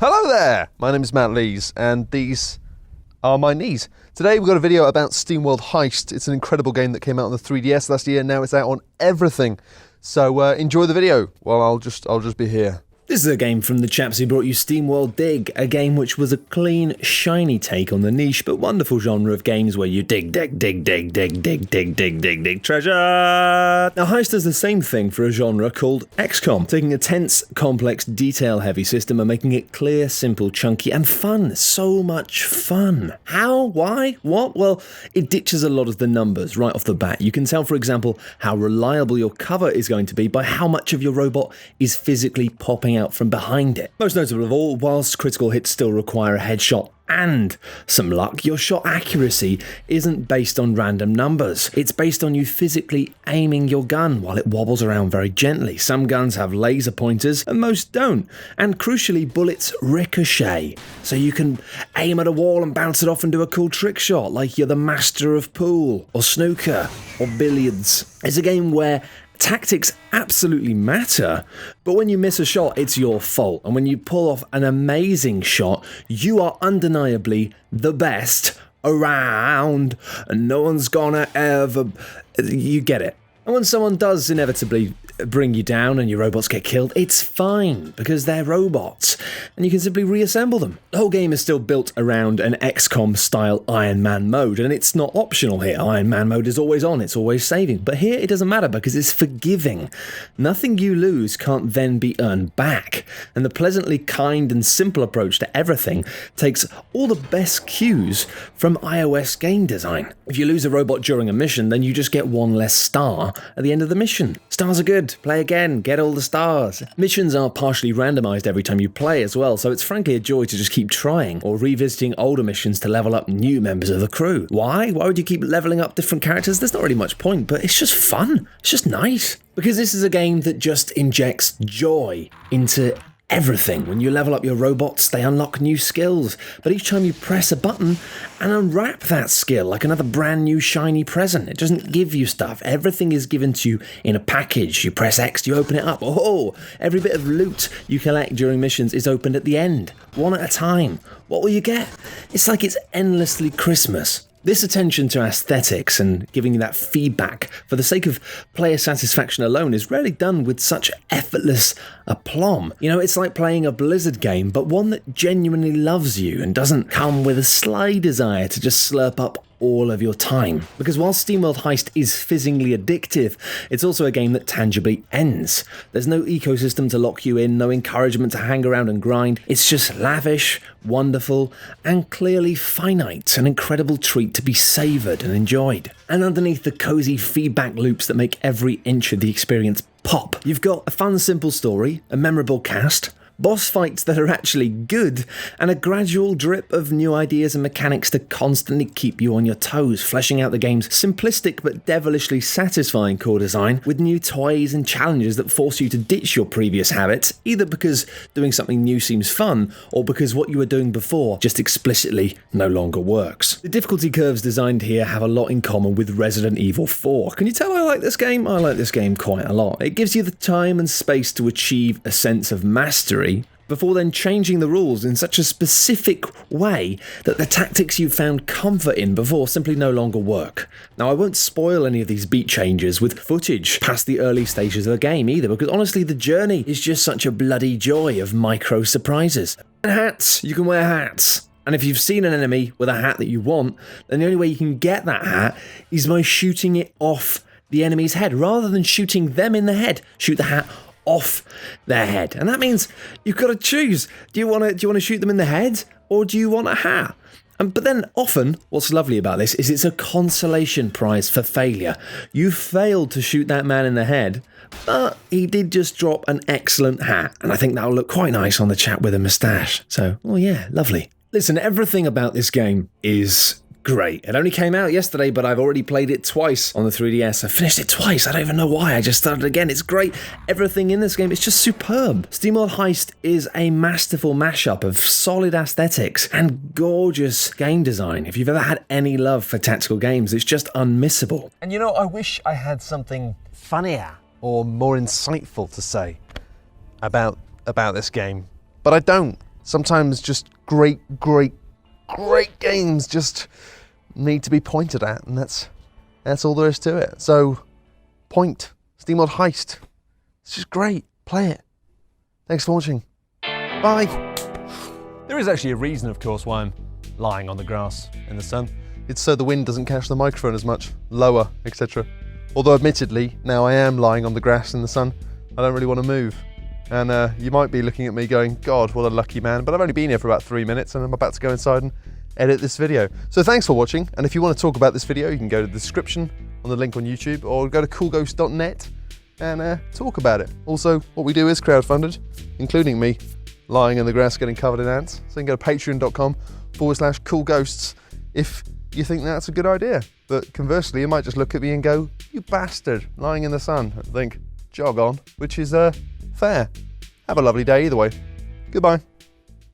Hello there! My name is Matt Lees, and these are my knees. Today we've got a video about SteamWorld Heist. It's an incredible game that came out on the 3DS last year, and now it's out on everything. So enjoy the video while I'll just be here. This is a game from the chaps who brought you SteamWorld Dig, a game which was a clean, shiny take on the niche but wonderful genre of games where you dig treasure. Now Heist does the same thing for a genre called XCOM, taking a tense, complex, detail-heavy system and making it clear, simple, chunky, and fun. So much fun. How? Why? What? Well, it ditches a lot of the numbers right off the bat. You can tell, for example, how reliable your cover is going to be by how much of your robot is physically popping out from behind it. Most notable of all, whilst critical hits still require a headshot and some luck, your shot accuracy isn't based on random numbers. It's based on you physically aiming your gun while it wobbles around very gently. Some guns have laser pointers and most don't. And crucially, bullets ricochet. So you can aim at a wall and bounce it off and do a cool trick shot like you're the master of pool or snooker or billiards. It's a game where tactics absolutely matter, but when you miss a shot, it's your fault. And when you pull off an amazing shot, you are undeniably the best around, and no one's gonna ever... You get it. And when someone does inevitably bring you down and your robots get killed, it's fine, because they're robots, and you can simply reassemble them. The whole game is still built around an XCOM-style Iron Man mode, and it's not optional here. Iron Man mode is always on, it's always saving. But here it doesn't matter, because it's forgiving. Nothing you lose can't then be earned back, and the pleasantly kind and simple approach to everything takes all the best cues from iOS game design. If you lose a robot during a mission, then you just get one less star at the end of the mission. Stars are good. Play again, get all the stars. Missions are partially randomized every time you play as well, so it's frankly a joy to just keep trying or revisiting older missions to level up new members of the crew. Why? Why would you keep leveling up different characters? There's not really much point, but it's just fun. It's just nice. Because this is a game that just injects joy into everything. When you level up your robots, they unlock new skills, but each time you press a button and unwrap that skill like another brand new shiny present. It doesn't give you stuff. Everything is given to you in a package. You press X, you open it up. Oh, every bit of loot you collect during missions is opened at the end, one at a time. What will you get? It's like it's endlessly Christmas. This attention to aesthetics and giving you that feedback for the sake of player satisfaction alone is rarely done with such effortless aplomb. You know, it's like playing a Blizzard game, but one that genuinely loves you and doesn't come with a sly desire to just slurp up all of your time. Because while SteamWorld Heist is fizzingly addictive, it's also a game that tangibly ends. There's no ecosystem to lock you in, no encouragement to hang around and grind. It's just lavish, wonderful, and clearly finite, an incredible treat to be savoured and enjoyed. And underneath the cosy feedback loops that make every inch of the experience pop, you've got a fun, simple story, a memorable cast, boss fights that are actually good, and a gradual drip of new ideas and mechanics to constantly keep you on your toes, fleshing out the game's simplistic but devilishly satisfying core design with new toys and challenges that force you to ditch your previous habits, either because doing something new seems fun, or because what you were doing before just explicitly no longer works. The difficulty curves designed here have a lot in common with Resident Evil 4. Can you tell I like this game? I like this game quite a lot. It gives you the time and space to achieve a sense of mastery before then changing the rules in such a specific way that the tactics you've found comfort in before simply no longer work. Now, I won't spoil any of these beat changes with footage past the early stages of the game either, because honestly the journey is just such a bloody joy of micro surprises. And hats, you can wear hats. And if you've seen an enemy with a hat that you want, then the only way you can get that hat is by shooting it off the enemy's head. Rather than shooting them in the head, shoot the hat off their head. And that means you've got to choose. Do you want to shoot them in the head, or do you want a hat? But then often, what's lovely about this is it's a consolation prize for failure. You failed to shoot that man in the head, but he did just drop an excellent hat, and I think that'll look quite nice on the chap with a moustache. So, oh yeah, lovely. Listen, everything about this game is great. It only came out yesterday, but I've already played it twice on the 3DS. I finished it twice. I don't even know why. I just started again. It's great. Everything in this game is just superb. SteamWorld Heist is a masterful mashup of solid aesthetics and gorgeous game design. If you've ever had any love for tactical games, it's just unmissable. And you know, I wish I had something funnier or more insightful to say about this game, but I don't. Sometimes just great games just need to be pointed at, and that's all there is to it. So, point SteamWorld Heist. It's just great. Play it. Thanks for watching. Bye. There is actually a reason, of course, why I'm lying on the grass in the sun. It's so the wind doesn't catch the microphone as much, lower, etc. Although admittedly, now I am lying on the grass in the sun, I don't really want to move. And you might be looking at me going, God, what a lucky man, but I've only been here for about 3 minutes and I'm about to go inside and edit this video. So thanks for watching, and if you want to talk about this video, you can go to the description on the link on YouTube, or go to coolghost.net and talk about it. Also, what we do is crowdfunded, including me lying in the grass getting covered in ants. So you can go to patreon.com/coolghosts if you think that's a good idea. But conversely, you might just look at me and go, you bastard, lying in the sun, and think, jog on, which is fair. Have a lovely day either way. Goodbye.